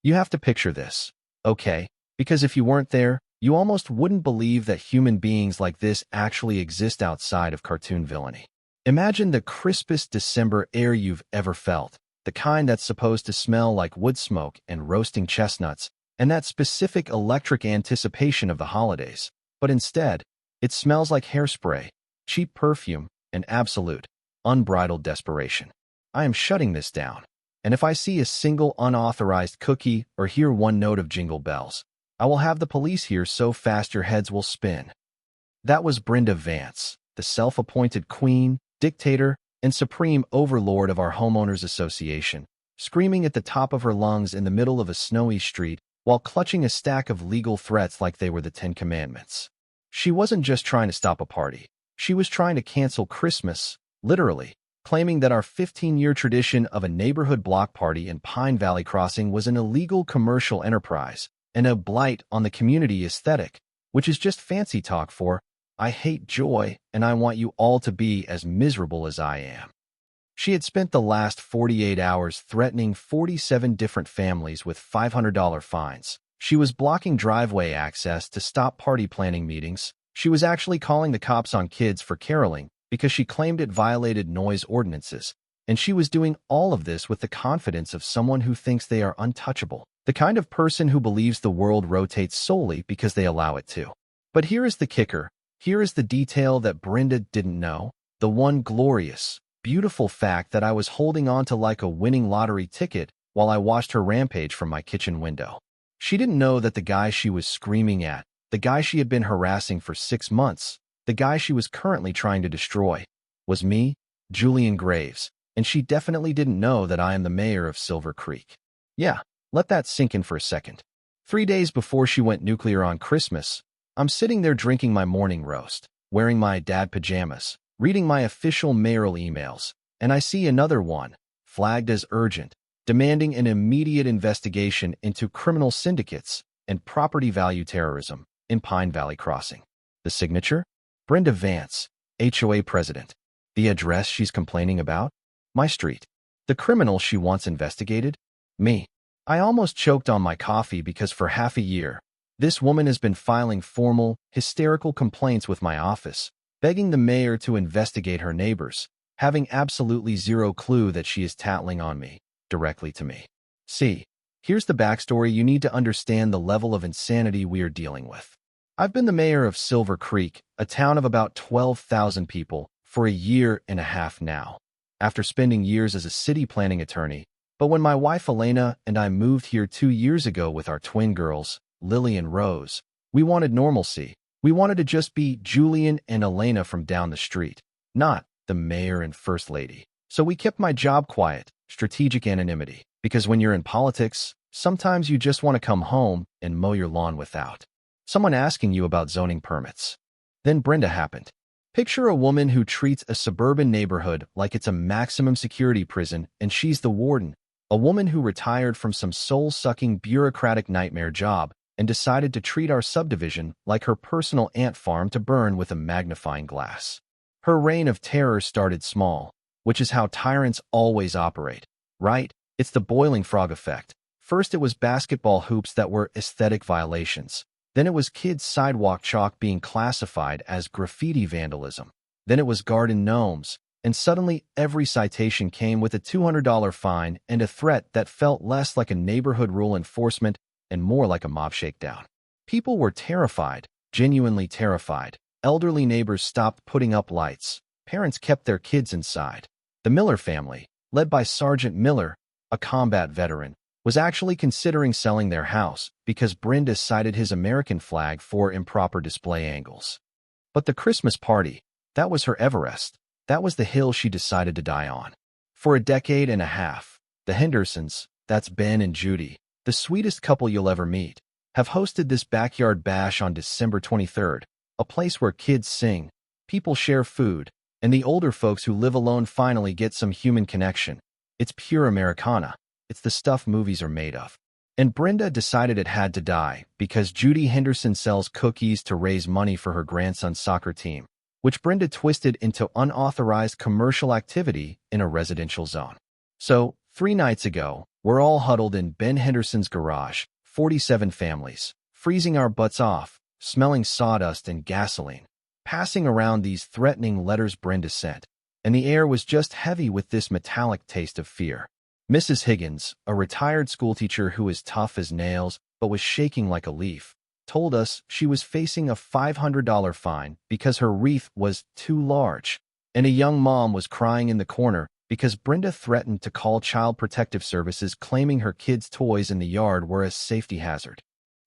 You have to picture this, okay? Because if you weren't there, you almost wouldn't believe that human beings like this actually exist outside of cartoon villainy. Imagine the crispest December air you've ever felt, the kind that's supposed to smell like wood smoke and roasting chestnuts, and that specific electric anticipation of the holidays. But instead, it smells like hairspray, cheap perfume, and absolute, unbridled desperation. I am shutting this down. And if I see a single unauthorized cookie or hear one note of jingle bells, I will have the police here so fast your heads will spin. That was Brenda Vance, the self-appointed queen, dictator, and supreme overlord of our homeowners association, screaming at the top of her lungs in the middle of a snowy street while clutching a stack of legal threats like they were the Ten Commandments. She wasn't just trying to stop a party. She was trying to cancel Christmas, literally, claiming that our 15-year tradition of a neighborhood block party in Pine Valley Crossing was an illegal commercial enterprise and a blight on the community aesthetic, which is just fancy talk for, I hate joy and I want you all to be as miserable as I am. She had spent the last 48 hours threatening 47 different families with $500 fines. She was blocking driveway access to stop party planning meetings. She was actually calling the cops on kids for caroling because she claimed it violated noise ordinances. And she was doing all of this with the confidence of someone who thinks they are untouchable, the kind of person who believes the world rotates solely because they allow it to. But here is the kicker. Here is the detail that Brenda didn't know, the one glorious, beautiful fact that I was holding on to like a winning lottery ticket while I watched her rampage from my kitchen window. She didn't know that the guy she was screaming at, the guy she had been harassing for 6 months, the guy she was currently trying to destroy, was me, Julian Graves, and she definitely didn't know that I am the mayor of Silver Creek. Yeah, let that sink in for a second. 3 days before she went nuclear on Christmas, I'm sitting there drinking my morning roast, wearing my dad pajamas, reading my official mayoral emails, and I see another one, flagged as urgent, demanding an immediate investigation into criminal syndicates and property value terrorism in Pine Valley Crossing. The signature? Brenda Vance, HOA president. The address she's complaining about? My street. The criminal she wants investigated? Me. I almost choked on my coffee because for half a year, this woman has been filing formal, hysterical complaints with my office, begging the mayor to investigate her neighbors, having absolutely zero clue that she is tattling on me, directly to me. See, here's the backstory you need to understand the level of insanity we are dealing with. I've been the mayor of Silver Creek, a town of about 12,000 people, for a year and a half now, after spending years as a city planning attorney. But when my wife Elena and I moved here 2 years ago with our twin girls, Lily and Rose, we wanted normalcy. We wanted to just be Julian and Elena from down the street, not the mayor and first lady. So we kept my job quiet, strategic anonymity, because when you're in politics, sometimes you just want to come home and mow your lawn without someone asking you about zoning permits. Then Brenda happened. Picture a woman who treats a suburban neighborhood like it's a maximum security prison and she's the warden, a woman who retired from some soul-sucking bureaucratic nightmare job and decided to treat our subdivision like her personal ant farm to burn with a magnifying glass. Her reign of terror started small, which is how tyrants always operate, right? It's the boiling frog effect. First it was basketball hoops that were aesthetic violations. Then it was kids' sidewalk chalk being classified as graffiti vandalism. Then it was garden gnomes, and suddenly every citation came with a $200 fine and a threat that felt less like a neighborhood rule enforcement and more like a mob shakedown. People were terrified, genuinely terrified. Elderly neighbors stopped putting up lights. Parents kept their kids inside. The Miller family, led by Sergeant Miller, a combat veteran, was actually considering selling their house because Brenda cited his American flag for improper display angles. But the Christmas party, that was her Everest. That was the hill she decided to die on. For a decade and a half, the Hendersons, that's Ben and Judy, the sweetest couple you'll ever meet, have hosted this backyard bash on December 23rd, a place where kids sing, people share food, and the older folks who live alone finally get some human connection. It's pure Americana. It's the stuff movies are made of. And Brenda decided it had to die because Judy Henderson sells cookies to raise money for her grandson's soccer team, which Brenda twisted into unauthorized commercial activity in a residential zone. So, 3 nights ago, we're all huddled in Ben Henderson's garage, 47 families, freezing our butts off, smelling sawdust and gasoline, passing around these threatening letters Brenda sent, and the air was just heavy with this metallic taste of fear. Mrs. Higgins, a retired schoolteacher who is tough as nails but was shaking like a leaf, told us she was facing a $500 fine because her wreath was too large, and a young mom was crying in the corner because Brenda threatened to call Child Protective Services claiming her kids' toys in the yard were a safety hazard.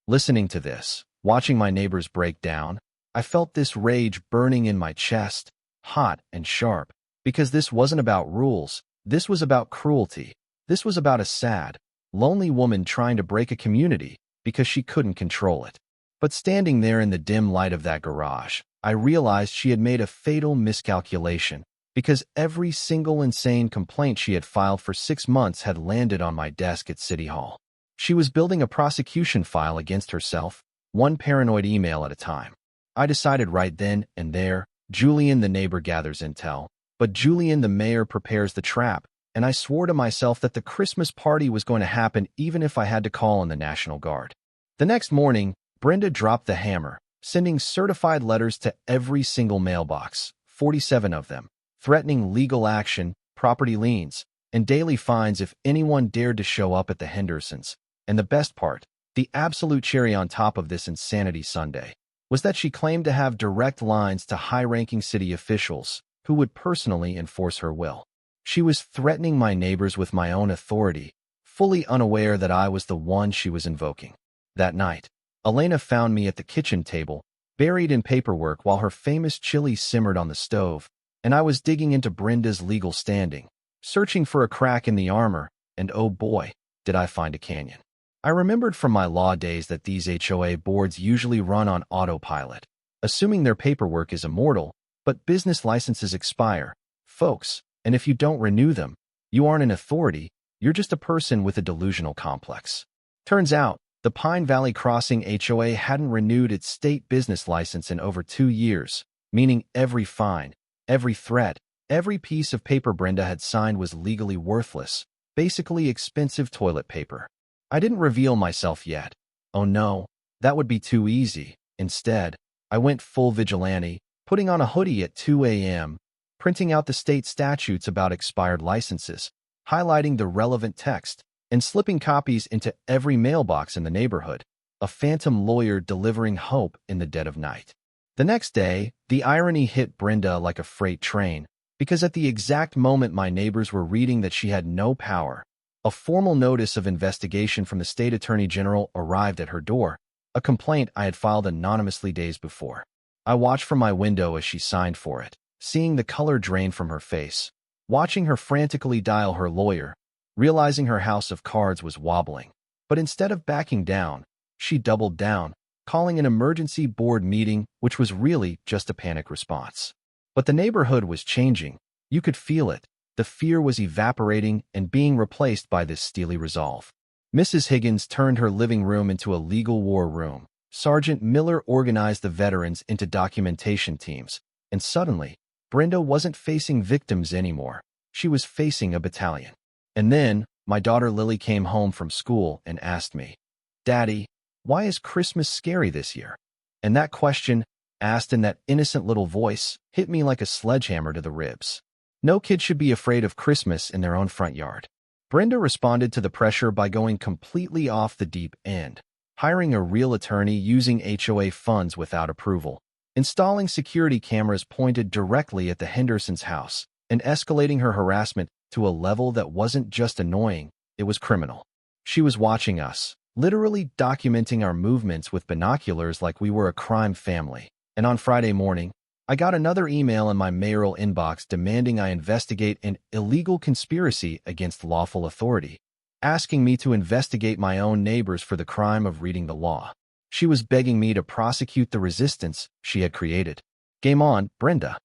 Listening to this, watching my neighbors break down, I felt this rage burning in my chest, hot and sharp, because this wasn't about rules, this was about cruelty. This was about a sad, lonely woman trying to break a community because she couldn't control it. But standing there in the dim light of that garage, I realized she had made a fatal miscalculation because every single insane complaint she had filed for 6 months had landed on my desk at City Hall. She was building a prosecution file against herself, one paranoid email at a time. I decided right then and there, Julian the neighbor gathers intel, but Julian the mayor prepares the trap, and I swore to myself that the Christmas party was going to happen even if I had to call on the National Guard. The next morning, Brenda dropped the hammer, sending certified letters to every single mailbox, 47 of them, threatening legal action, property liens, and daily fines if anyone dared to show up at the Hendersons. And the best part, the absolute cherry on top of this insanity Sunday, was that she claimed to have direct lines to high-ranking city officials who would personally enforce her will. She was threatening my neighbors with my own authority, fully unaware that I was the one she was invoking. That night, Elena found me at the kitchen table, buried in paperwork while her famous chili simmered on the stove, and I was digging into Brenda's legal standing, searching for a crack in the armor, and oh boy, did I find a canyon. I remembered from my law days that these HOA boards usually run on autopilot, assuming their paperwork is immortal, but business licenses expire, folks. And if you don't renew them, you aren't an authority, you're just a person with a delusional complex. Turns out, the Pine Valley Crossing HOA hadn't renewed its state business license in over 2 years, meaning every fine, every threat, every piece of paper Brenda had signed was legally worthless, basically expensive toilet paper. I didn't reveal myself yet. Oh no, that would be too easy. Instead, I went full vigilante, putting on a hoodie at 2 a.m., printing out the state statutes about expired licenses, highlighting the relevant text, and slipping copies into every mailbox in the neighborhood, a phantom lawyer delivering hope in the dead of night. The next day, the irony hit Brenda like a freight train, because at the exact moment my neighbors were reading that she had no power, a formal notice of investigation from the state attorney general arrived at her door, a complaint I had filed anonymously days before. I watched from my window as she signed for it, seeing the color drain from her face, watching her frantically dial her lawyer, realizing her house of cards was wobbling. But instead of backing down, she doubled down, calling an emergency board meeting, which was really just a panic response. But the neighborhood was changing. You could feel it. The fear was evaporating and being replaced by this steely resolve. Mrs. Higgins turned her living room into a legal war room. Sergeant Miller organized the veterans into documentation teams, and suddenly, Brenda wasn't facing victims anymore. She was facing a battalion. And then, my daughter Lily came home from school and asked me, "Daddy, why is Christmas scary this year?" And that question, asked in that innocent little voice, hit me like a sledgehammer to the ribs. No kid should be afraid of Christmas in their own front yard. Brenda responded to the pressure by going completely off the deep end, hiring a real attorney using HOA funds without approval, installing security cameras pointed directly at the Hendersons' house, and escalating her harassment to a level that wasn't just annoying, it was criminal. She was watching us, literally documenting our movements with binoculars like we were a crime family. And on Friday morning, I got another email in my mayoral inbox demanding I investigate an illegal conspiracy against lawful authority, asking me to investigate my own neighbors for the crime of reading the law. She was begging me to prosecute the resistance she had created. Game on, Brenda.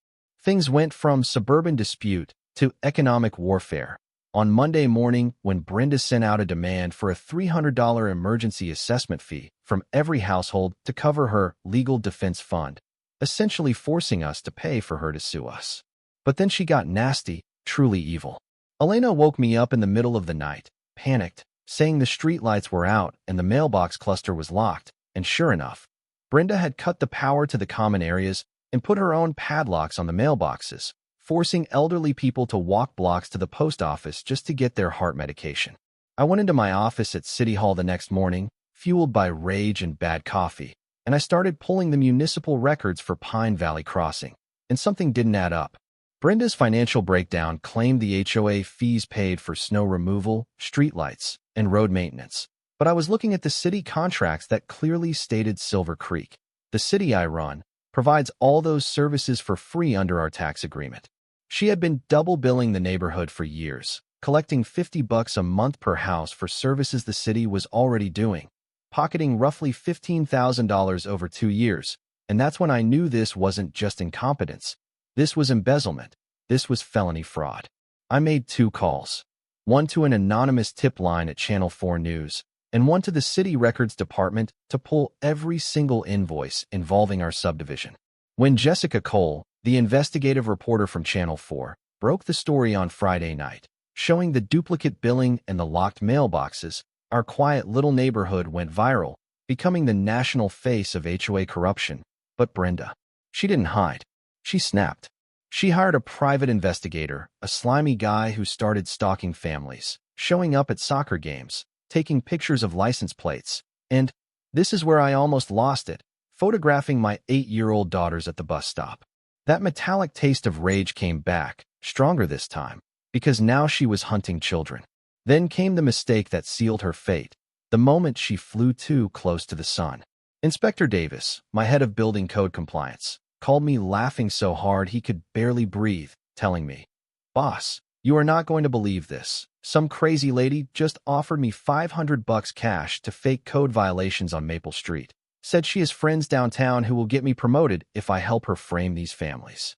Things went from suburban dispute to economic warfare. On Monday morning, when Brenda sent out a demand for a $300 emergency assessment fee from every household to cover her legal defense fund, essentially forcing us to pay for her to sue us. But then she got nasty, truly evil. Elena woke me up in the middle of the night, panicked, saying the streetlights were out and the mailbox cluster was locked, and sure enough, Brenda had cut the power to the common areas and put her own padlocks on the mailboxes, forcing elderly people to walk blocks to the post office just to get their heart medication. I went into my office at City Hall the next morning, fueled by rage and bad coffee, and I started pulling the municipal records for Pine Valley Crossing, and something didn't add up. Brenda's financial breakdown claimed the HOA fees paid for snow removal, streetlights, and road maintenance, but I was looking at the city contracts that clearly stated Silver Creek, the city I run, provides all those services for free under our tax agreement. She had been double billing the neighborhood for years, collecting $50 a month per house for services the city was already doing, pocketing roughly $15,000 over 2 years, and that's when I knew this wasn't just incompetence. This was embezzlement. This was felony fraud. I made 2 calls, one to an anonymous tip line at Channel 4 News, and one to the city records department to pull every single invoice involving our subdivision. When Jessica Cole, the investigative reporter from Channel 4, broke the story on Friday night, showing the duplicate billing and the locked mailboxes, our quiet little neighborhood went viral, becoming the national face of HOA corruption. But Brenda, she didn't hide. She snapped. She hired a private investigator, a slimy guy who started stalking families, showing up at soccer games, taking pictures of license plates, and, this is where I almost lost it, photographing my 8-year-old daughters at the bus stop. That metallic taste of rage came back, stronger this time, because now she was hunting children. Then came the mistake that sealed her fate, the moment she flew too close to the sun. Inspector Davis, my head of building code compliance, called me laughing so hard he could barely breathe, telling me, "Boss, you are not going to believe this. Some crazy lady just offered me $500 cash to fake code violations on Maple Street. Said she has friends downtown who will get me promoted if I help her frame these families.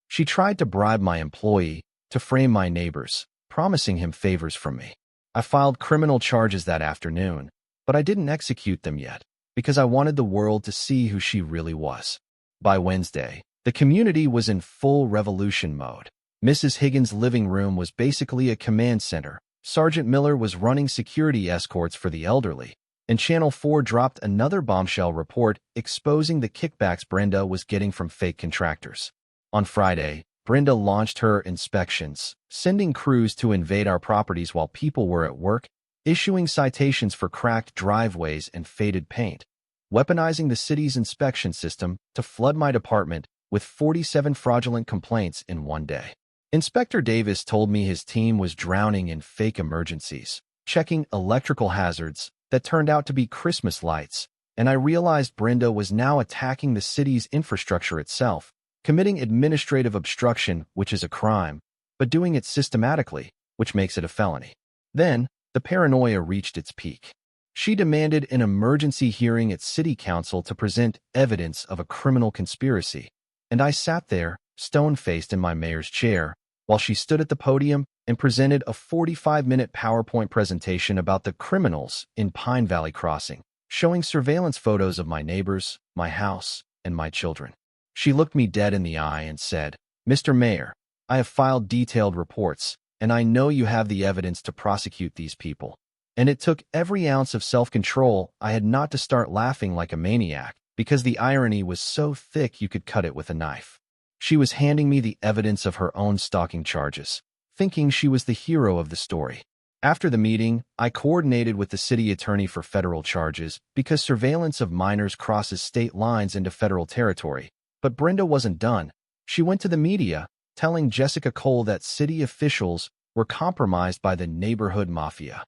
She tried to bribe my employee to frame my neighbors, promising him favors from me. I filed criminal charges that afternoon, but I didn't execute them yet because I wanted the world to see who she really was." By Wednesday, the community was in full revolution mode. Mrs. Higgins' living room was basically a command center. Sergeant Miller was running security escorts for the elderly, and Channel 4 dropped another bombshell report exposing the kickbacks Brenda was getting from fake contractors. On Friday, Brenda launched her inspections, sending crews to invade our properties while people were at work, issuing citations for cracked driveways and faded paint, weaponizing the city's inspection system to flood my department with 47 fraudulent complaints in one day. Inspector Davis told me his team was drowning in fake emergencies, checking electrical hazards that turned out to be Christmas lights, and I realized Brenda was now attacking the city's infrastructure itself, committing administrative obstruction, which is a crime, but doing it systematically, which makes it a felony. Then, the paranoia reached its peak. She demanded an emergency hearing at City Council to present evidence of a criminal conspiracy, and I sat there, stone-faced in my mayor's chair, while she stood at the podium and presented a 45-minute PowerPoint presentation about the criminals in Pine Valley Crossing, showing surveillance photos of my neighbors, my house, and my children. She looked me dead in the eye and said, "Mr. Mayor, I have filed detailed reports, and I know you have the evidence to prosecute these people." And it took every ounce of self-control I had not to start laughing like a maniac, because the irony was so thick you could cut it with a knife. She was handing me the evidence of her own stalking charges, thinking she was the hero of the story. After the meeting, I coordinated with the city attorney for federal charges because surveillance of minors crosses state lines into federal territory. But Brenda wasn't done. She went to the media, telling Jessica Cole that city officials were compromised by the neighborhood mafia.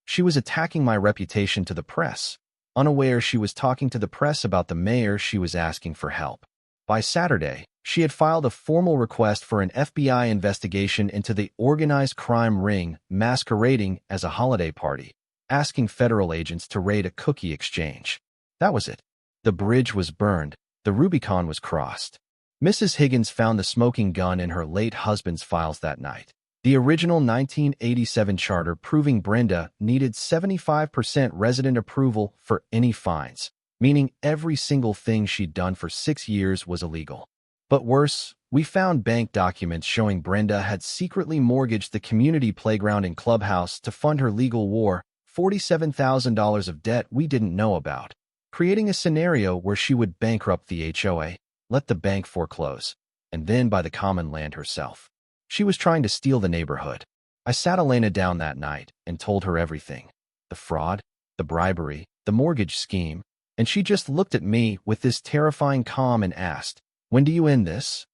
She was attacking my reputation to the press. Unaware she was talking to the press about the mayor, she was asking for help. By Saturday, she had filed a formal request for an FBI investigation into the organized crime ring masquerading as a holiday party, asking federal agents to raid a cookie exchange. That was it. The bridge was burned. The Rubicon was crossed. Mrs. Higgins found the smoking gun in her late husband's files that night. The original 1987 charter proving Brenda needed 75% resident approval for any fines, meaning every single thing she'd done for 6 years was illegal. But worse, We found bank documents showing Brenda had secretly mortgaged the community playground and clubhouse to fund her legal war, $47,000 of debt we didn't know about, creating a scenario where she would bankrupt the HOA, let the bank foreclose, and then buy the common land herself. She was trying to steal the neighborhood. I sat Elena down that night and told her everything. The fraud, the bribery, the mortgage scheme, and she just looked at me with this terrifying calm and asked, "When do you end this?"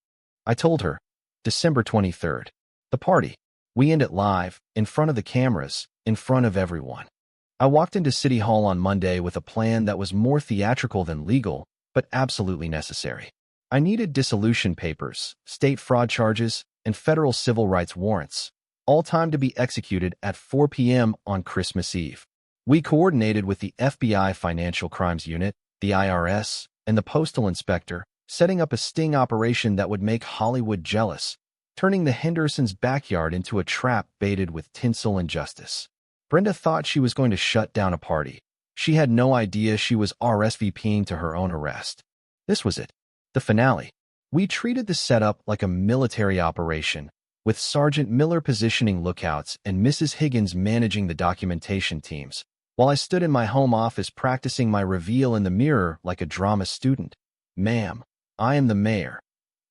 I told her, December 23rd. The party. We end it live, in front of the cameras, in front of everyone. I walked into City Hall on Monday with a plan that was more theatrical than legal, but absolutely necessary. I needed dissolution papers, state fraud charges, and federal civil rights warrants, all timed to be executed at 4 p.m. on Christmas Eve. We coordinated with the FBI Financial Crimes Unit, the IRS, and the Postal Inspector, setting up a sting operation that would make Hollywood jealous, turning the Hendersons' backyard into a trap baited with tinsel and justice. Brenda thought she was going to shut down a party. She had no idea she was RSVPing to her own arrest. This was it, the finale. We treated the setup like a military operation, with Sergeant Miller positioning lookouts and Mrs. Higgins managing the documentation teams, while I stood in my home office practicing my reveal in the mirror like a drama student. "Ma'am, I am the mayor,"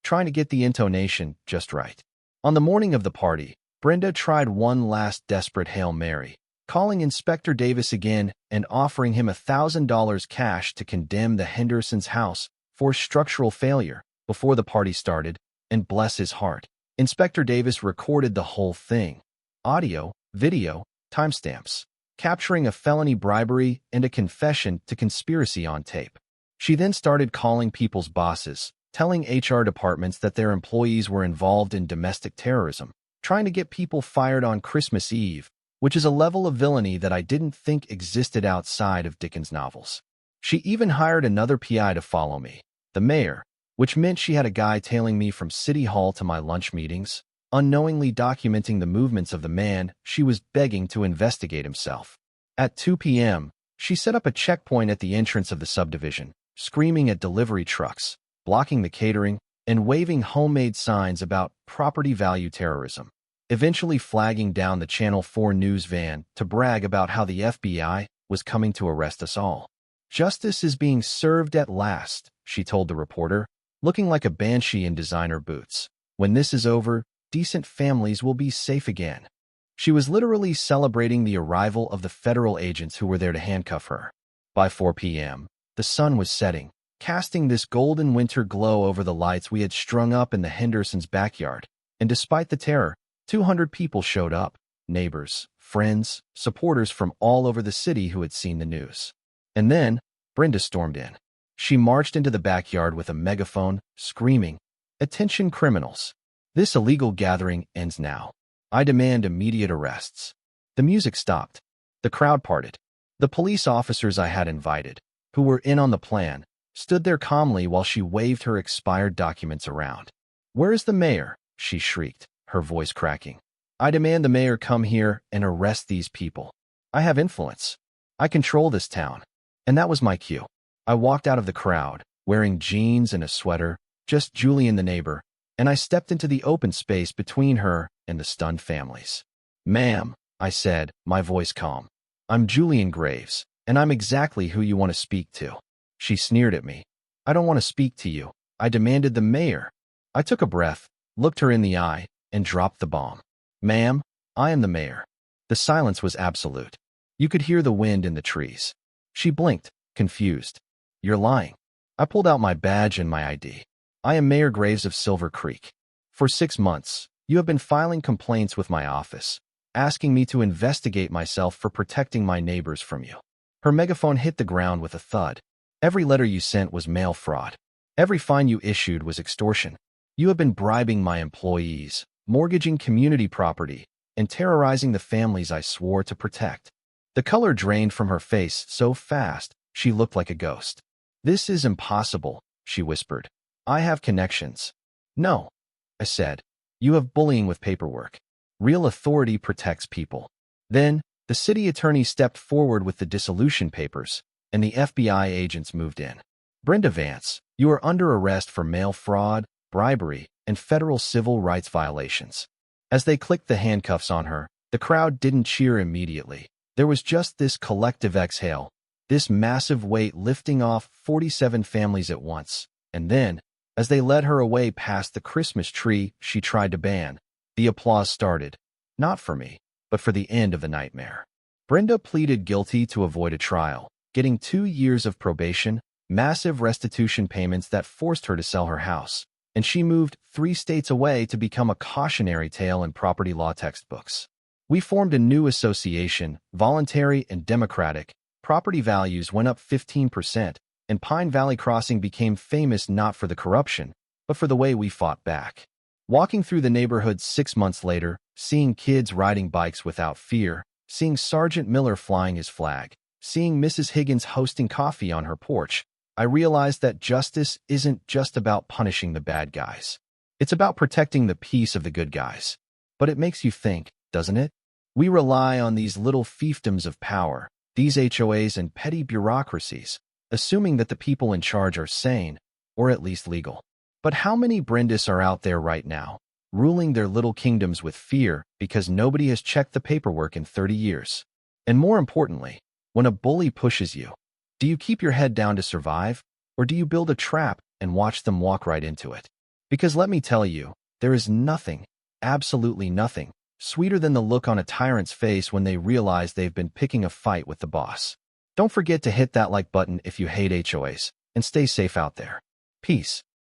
trying to get the intonation just right. On the morning of the party, Brenda tried one last desperate Hail Mary, calling Inspector Davis again and offering him $1,000 cash to condemn the Hendersons' house for structural failure before the party started, and bless his heart, Inspector Davis recorded the whole thing. Audio, video, timestamps, capturing a felony bribery and a confession to conspiracy on tape. She then started calling people's bosses, telling HR departments that their employees were involved in domestic terrorism, trying to get people fired on Christmas Eve, which is a level of villainy that I didn't think existed outside of Dickens novels. She even hired another PI to follow me, the mayor, which meant she had a guy tailing me from City Hall to my lunch meetings, unknowingly documenting the movements of the man she was begging to investigate himself. At 2 p.m., she set up a checkpoint at the entrance of the subdivision, screaming at delivery trucks, blocking the catering, and waving homemade signs about property value terrorism, eventually flagging down the Channel 4 news van to brag about how the FBI was coming to arrest us all. "Justice is being served at last," she told the reporter, looking like a banshee in designer boots. "When this is over, decent families will be safe again." She was literally celebrating the arrival of the federal agents who were there to handcuff her. By 4 p.m., the sun was setting, casting this golden winter glow over the lights we had strung up in the Hendersons' backyard, and despite the terror, 200 people showed up, neighbors, friends, supporters from all over the city who had seen the news. And then, Brenda stormed in. She marched into the backyard with a megaphone, screaming, "Attention criminals! This illegal gathering ends now. I demand immediate arrests." The music stopped. The crowd parted. The police officers I had invited, who were in on the plan, stood there calmly while she waved her expired documents around. "Where is the mayor?" she shrieked, her voice cracking. "I demand the mayor come here and arrest these people. I have influence. I control this town." And that was my cue. I walked out of the crowd, wearing jeans and a sweater, just Julian the neighbor, and I stepped into the open space between her and the stunned families. "Ma'am," I said, my voice calm, "I'm Julian Graves, and I'm exactly who you want to speak to." She sneered at me. "I don't want to speak to you. I demanded the mayor." I took a breath, looked her in the eye, and dropped the bomb. "Ma'am, I am the mayor." The silence was absolute. You could hear the wind in the trees. She blinked, confused. "You're lying." I pulled out my badge and my ID. "I am Mayor Graves of Silver Creek. For 6 months, you have been filing complaints with my office, asking me to investigate myself for protecting my neighbors from you." Her megaphone hit the ground with a thud. "Every letter you sent was mail fraud. Every fine you issued was extortion. You have been bribing my employees, mortgaging community property, and terrorizing the families I swore to protect." The color drained from her face so fast, she looked like a ghost. "This is impossible," she whispered. "I have connections." "No," I said. "You have bullying with paperwork. Real authority protects people." Then, the city attorney stepped forward with the dissolution papers, and the FBI agents moved in. "Brenda Vance, you are under arrest for mail fraud, bribery, and federal civil rights violations. As they clicked the handcuffs on her, the crowd didn't cheer immediately. There was just this collective exhale, this massive weight lifting off 47 families at once. And then, as they led her away past the Christmas tree she tried to ban, the applause started. Not for me, but for the end of the nightmare. Brenda pleaded guilty to avoid a trial, getting 2 years of probation, massive restitution payments that forced her to sell her house, and she moved 3 states away to become a cautionary tale in property law textbooks. We formed a new association, voluntary and democratic. Property values went up 15%, and Pine Valley Crossing became famous not for the corruption, but for the way we fought back. Walking through the neighborhood 6 months later, seeing kids riding bikes without fear, seeing Sergeant Miller flying his flag, seeing Mrs. Higgins hosting coffee on her porch, I realized that justice isn't just about punishing the bad guys. It's about protecting the peace of the good guys. But it makes you think, doesn't it? We rely on these little fiefdoms of power, these HOAs and petty bureaucracies, assuming that the people in charge are sane, or at least legal. But how many Brendas are out there right now, ruling their little kingdoms with fear because nobody has checked the paperwork in 30 years? And more importantly, when a bully pushes you, do you keep your head down to survive, or do you build a trap and watch them walk right into it? Because let me tell you, there is nothing, absolutely nothing, sweeter than the look on a tyrant's face when they realize they've been picking a fight with the boss. Don't forget to hit that like button if you hate HOAs, and stay safe out there. Peace.